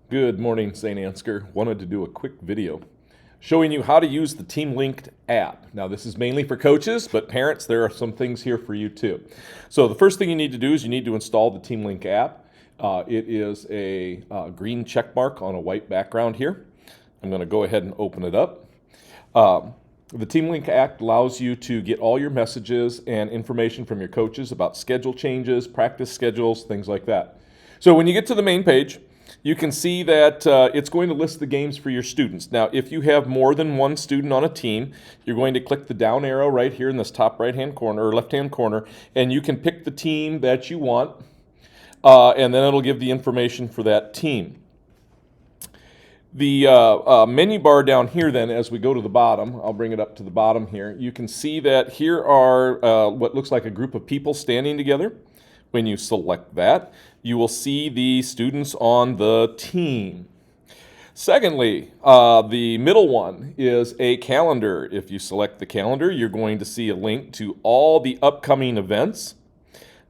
Good morning, St. Ansgar. Wanted to do a quick video showing you how to use the Teamlinked app. Now, this is mainly for coaches, but parents, there are some things here for you too. So the first thing you need to do is you need to install the Teamlink app. It is a green check mark on a white background here. I'm going to go ahead and open it up. The Teamlink app allows you to get all your messages and information from your coaches about schedule changes, practice schedules, things like that. So when you get to the main page, you can see that it's going to list the games for your students. Now, if you have more than one student on a team, you're going to click the down arrow right here in this top right-hand corner or left-hand corner, and you can pick the team that you want, and then it'll give the information for that team. The menu bar down here then, as we go to the bottom, I'll bring it up to the bottom here, you can see that here are what looks like a group of people standing together. When you select that, you will see the students on the team. Secondly, the middle one is a calendar. If you select the calendar, you're going to see a link to all the upcoming events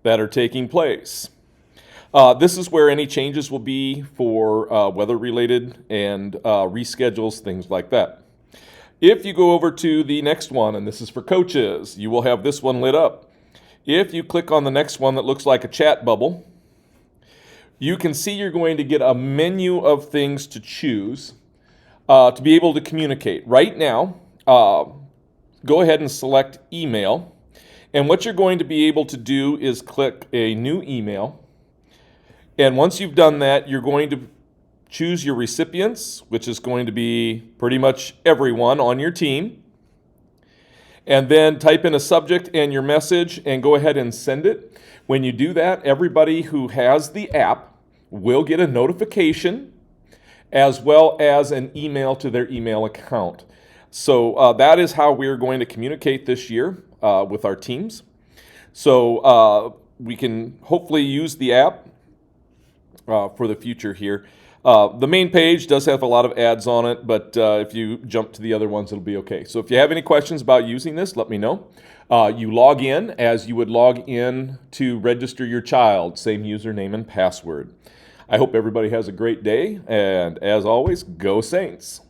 that are taking place. This is where any changes will be for weather-related and reschedules, things like that. If you go over to the next one, and this is for coaches, you will have this one lit up. If you click on the next one that looks like a chat bubble, you can see you're going to get a menu of things to choose to be able to communicate. Right now, go ahead and select email. And what you're going to be able to do is click a new email. And once you've done that, you're going to choose your recipients, which is going to be pretty much everyone on your team. And then type in a subject and your message and go ahead and send it. When you do that, everybody who has the app will get a notification as well as an email to their email account. So that is how we're going to communicate this year with our teams. So we can hopefully use the app for the future here. The main page does have a lot of ads on it, but if you jump to the other ones, it'll be okay. So if you have any questions about using this, let me know. You log in as you would log in to register your child, same username and password. I hope everybody has a great day, and as always, go Saints!